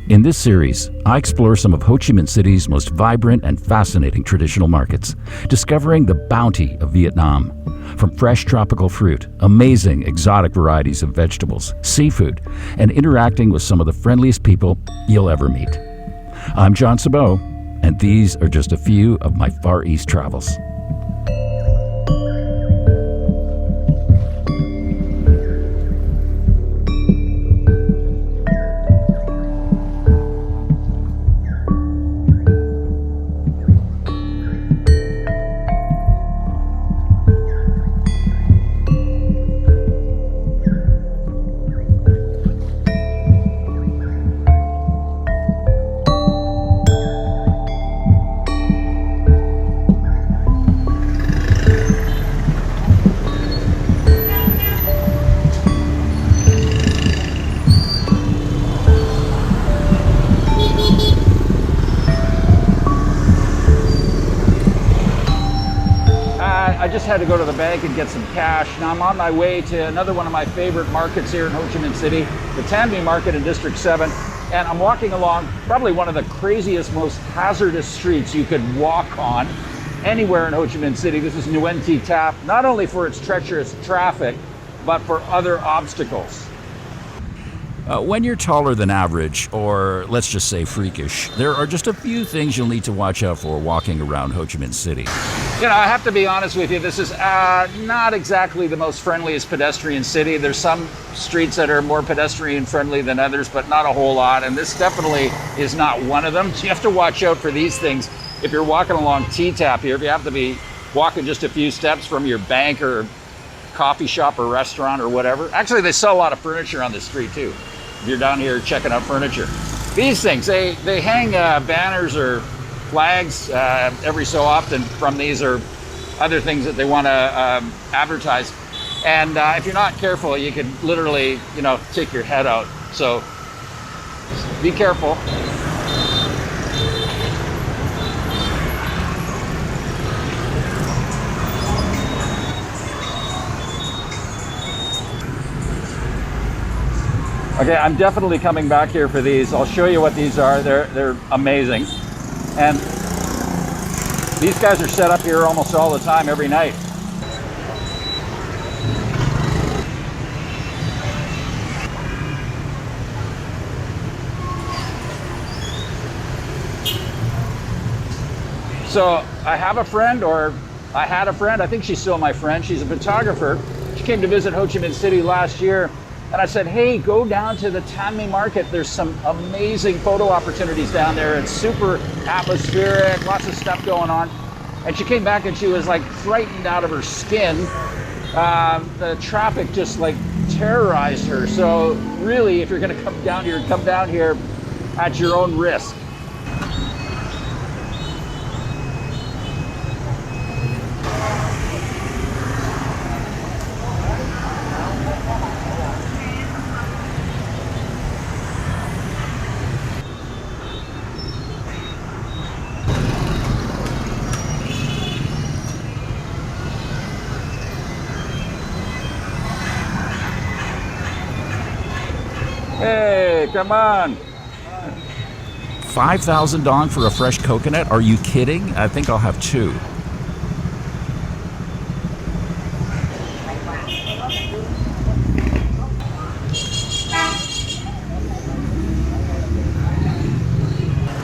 In this series, I explore some of Ho Chi Minh City's most vibrant and fascinating traditional markets, discovering the bounty of Vietnam. From fresh tropical fruit, amazing exotic varieties of vegetables, seafood, and interacting with some of the friendliest people you'll ever meet. I'm John Sabot, and these are just a few of my Far East travels. I just had to go to the bank and get some cash. Now I'm on my way to another one of my favorite markets here in Ho Chi Minh City, the Tan My Market in District 7. And I'm walking along probably one of the craziest, most hazardous streets you could walk on anywhere in Ho Chi Minh City. This is Nguyen Thi Tap, not only for its treacherous traffic, but for other obstacles. When you're taller than average, or let's just say freakish, there are just a few things you'll need to watch out for walking around Ho Chi Minh City. You know, I have to be honest with you, this is not exactly the most friendliest pedestrian city. There's some streets that are more pedestrian friendly than others, but not a whole lot, and this definitely is not one of them. So you have to watch out for these things. If you're walking along T-Tap here, if you have to be walking just a few steps from your bank or coffee shop or restaurant or whatever. Actually, they sell a lot of furniture on this street too. If you're down here checking out furniture. These things, they hang banners or flags every so often from these or other things that they want to advertise. And if you're not careful, you could literally, take your head out. So be careful. Okay, I'm definitely coming back here for these. I'll show you what these are. They're amazing. And these guys are set up here almost all the time, every night. So I have a friend, or I had a friend, I think she's still my friend. She's a photographer. She came to visit Ho Chi Minh City last year. And I said, hey, go down to the Tan My Market. There's some amazing photo opportunities down there. It's super atmospheric, lots of stuff going on. And she came back and she was like frightened out of her skin. The traffic just like terrorized her. So really, if you're gonna come down here at your own risk. Hey, come on. 5,000 dong for a fresh coconut? Are you kidding? I think I'll have two.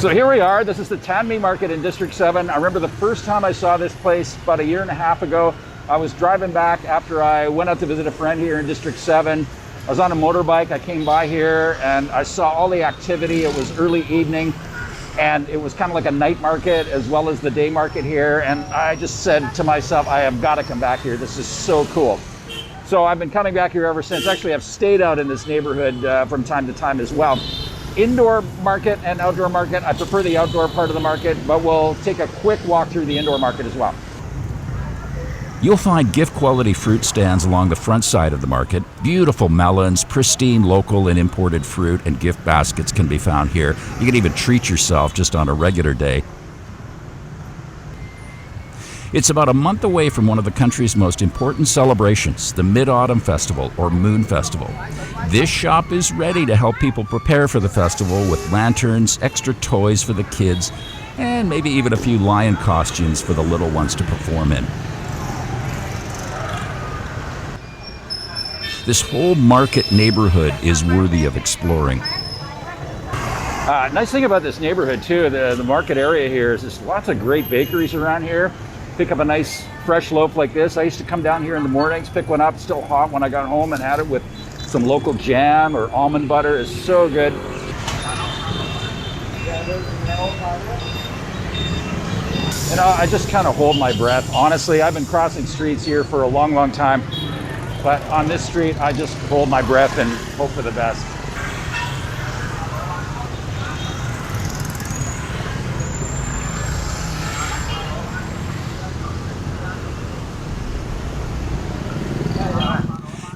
So here we are. This is the Tan My Market in District 7. I remember the first time I saw this place about a year and a half ago. I was driving back after I went out to visit a friend here in District 7. I was on a motorbike. I came by here and I saw all the activity. It was early evening and it was kind of like a night market as well as the day market here. And I just said to myself, I have got to come back here. This is so cool. So I've been coming back here ever since. Actually, I've stayed out in this neighborhood from time to time as well. Indoor market and outdoor market. I prefer the outdoor part of the market, but we'll take a quick walk through the indoor market as well. You'll find gift-quality fruit stands along the front side of the market. Beautiful melons, pristine local and imported fruit, and gift baskets can be found here. You can even treat yourself just on a regular day. It's about a month away from one of the country's most important celebrations, the Mid-Autumn Festival, or Moon Festival. This shop is ready to help people prepare for the festival with lanterns, extra toys for the kids, and maybe even a few lion costumes for the little ones to perform in. This whole market neighborhood is worthy of exploring. Nice thing about this neighborhood too, the market area here is there's lots of great bakeries around here. Pick up a nice fresh loaf like this. I used to come down here in the mornings, pick one up, still hot when I got home, and had it with some local jam or almond butter. It's so good. You know, I just kind of hold my breath. Honestly, I've been crossing streets here for a long, long time. But on this street, I just hold my breath and hope for the best.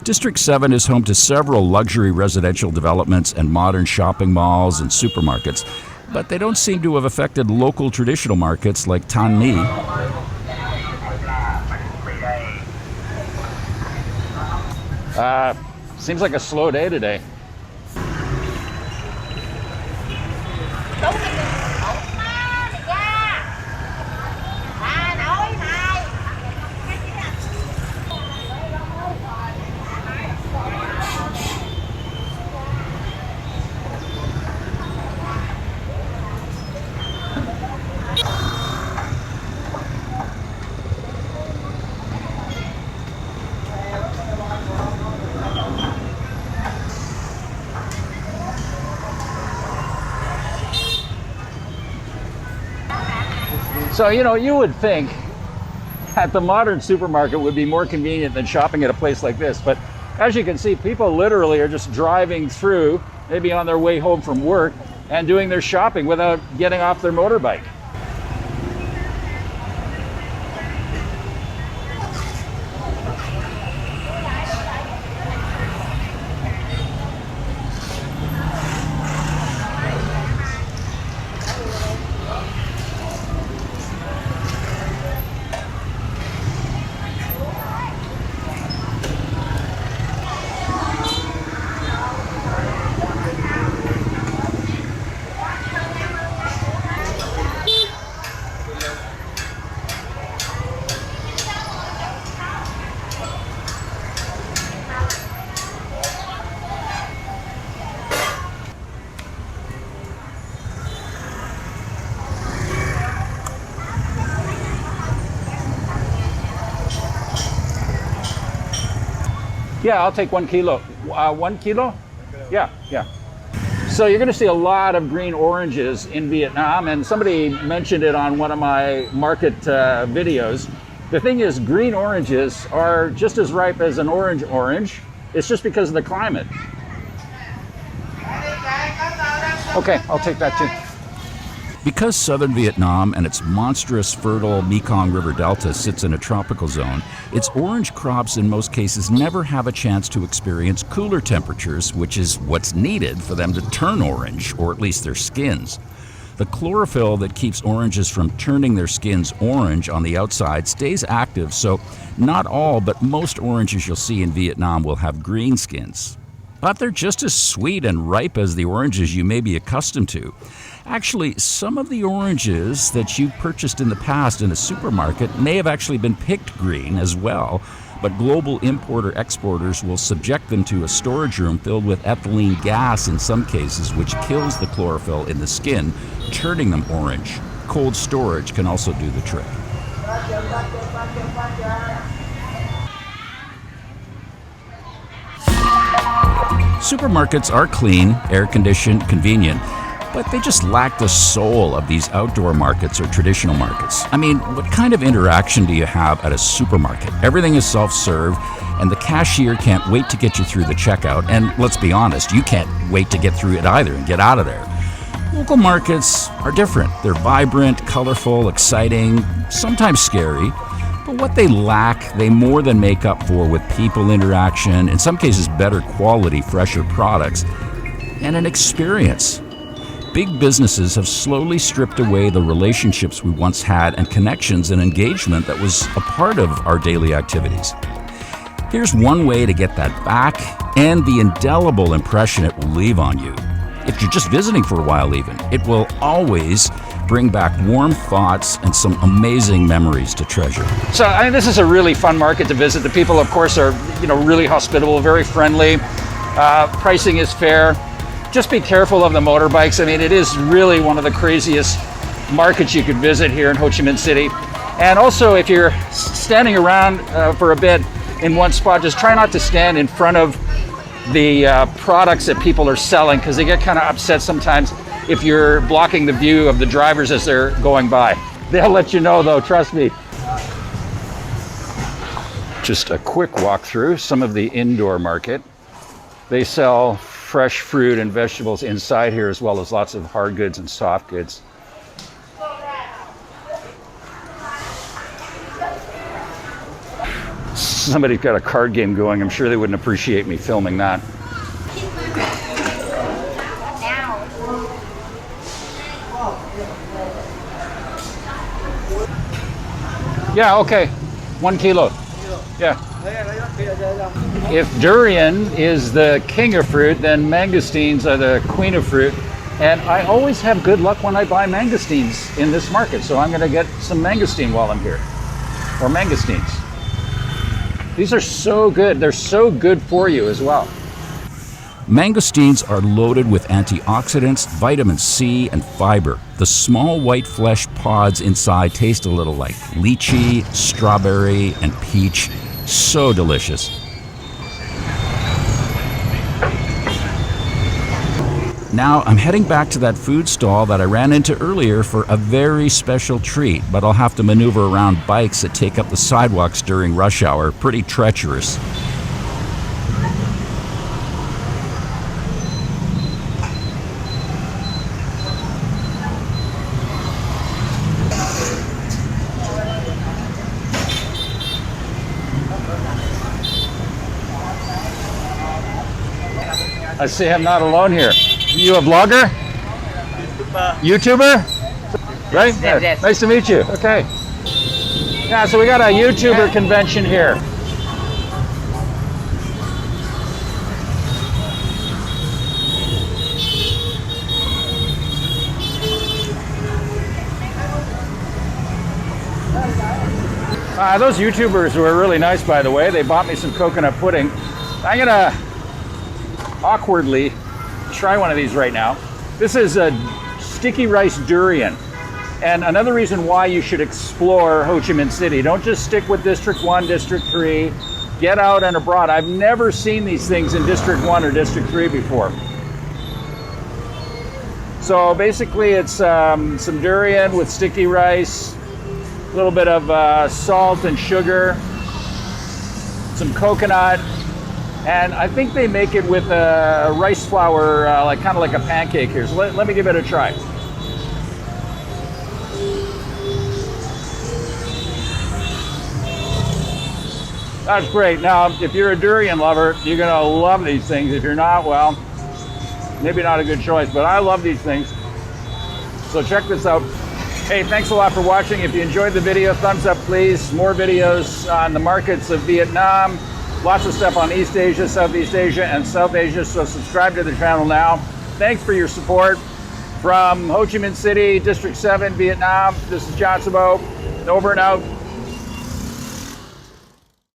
District 7 is home to several luxury residential developments and modern shopping malls and supermarkets, but they don't seem to have affected local traditional markets like Tan Mi. Seems like a slow day today. So, you know, you would think that the modern supermarket would be more convenient than shopping at a place like this. But as you can see, people literally are just driving through, maybe on their way home from work, and doing their shopping without getting off their motorbike. Yeah, I'll take 1 kilo. 1 kilo? Yeah. So you're going to see a lot of green oranges in Vietnam, and somebody mentioned it on one of my market videos. The thing is, green oranges are just as ripe as an orange. It's just because of the climate. Okay, I'll take that too. Because southern Vietnam and its monstrous fertile Mekong River Delta sits in a tropical zone, its orange crops in most cases never have a chance to experience cooler temperatures, which is what's needed for them to turn orange, or at least their skins. The chlorophyll that keeps oranges from turning their skins orange on the outside stays active, so not all but most oranges you'll see in Vietnam will have green skins. But they're just as sweet and ripe as the oranges you may be accustomed to. Actually, some of the oranges that you purchased in the past in a supermarket may have actually been picked green as well, but global importer-exporters will subject them to a storage room filled with ethylene gas in some cases, which kills the chlorophyll in the skin, turning them orange. Cold storage can also do the trick. Supermarkets are clean, air-conditioned, convenient, but they just lack the soul of these outdoor markets or traditional markets. I mean, what kind of interaction do you have at a supermarket? Everything is self-serve, and the cashier can't wait to get you through the checkout, and let's be honest, you can't wait to get through it either and get out of there. Local markets are different. They're vibrant, colorful, exciting, sometimes scary, but what they lack, they more than make up for with people interaction, in some cases better quality, fresher products, and an experience. big businesses have slowly stripped away the relationships we once had and connections and engagement that was a part of our daily activities. Here's one way to get that back and the indelible impression it will leave on you. If you're just visiting for a while even, it will always bring back warm thoughts and some amazing memories to treasure. So I mean, this is a really fun market to visit. The people, of course, are really hospitable, very friendly. Pricing is fair. Just be careful of the motorbikes. I mean, it is really one of the craziest markets you could visit here in Ho Chi Minh City. And also, if you're standing around for a bit in one spot, just try not to stand in front of the products that people are selling, because they get kind of upset sometimes if you're blocking the view of the drivers as they're going by. They'll let you know though, trust me. Just a quick walk through some of the indoor market. They sell fresh fruit and vegetables inside here, as well as lots of hard goods and soft goods. Somebody's got a card game going. I'm sure they wouldn't appreciate me filming that. Yeah, okay. 1 kilo. Yeah. If durian is the king of fruit, then mangosteens are the queen of fruit. And I always have good luck when I buy mangosteens in this market. So I'm going to get some mangosteen while I'm here. Or mangosteens. These are so good. They're so good for you as well. Mangosteens are loaded with antioxidants, vitamin C, and fiber. The small white flesh pods inside taste a little like lychee, strawberry, and peach. So delicious. Now I'm heading back to that food stall that I ran into earlier for a very special treat, but I'll have to maneuver around bikes that take up the sidewalks during rush hour. Pretty treacherous. I see I'm not alone here. You a vlogger? YouTuber? Right? Yes, yes. Nice to meet you. Okay. Yeah, so we got a YouTuber convention here. Those YouTubers were really nice, by the way. They bought me some coconut pudding. I'm gonna awkwardly try one of these right now. This is a sticky rice durian. And another reason why you should explore Ho Chi Minh City. Don't just stick with District 1, District 3. Get out and abroad. I've never seen these things in District 1 or District 3 before. So basically it's some durian with sticky rice, a little bit of salt and sugar, some coconut, and I think they make it with a rice flour, kind of like a pancake here. So let me give it a try. That's great. Now, if you're a durian lover, you're gonna love these things. If you're not, well, maybe not a good choice, but I love these things. So check this out. Hey, thanks a lot for watching. If you enjoyed the video, thumbs up, please. More videos on the markets of Vietnam. Lots of stuff on East Asia, Southeast Asia, and South Asia, so subscribe to the channel now. Thanks for your support. From Ho Chi Minh City, District 7, Vietnam, this is John Sabo. Over and out.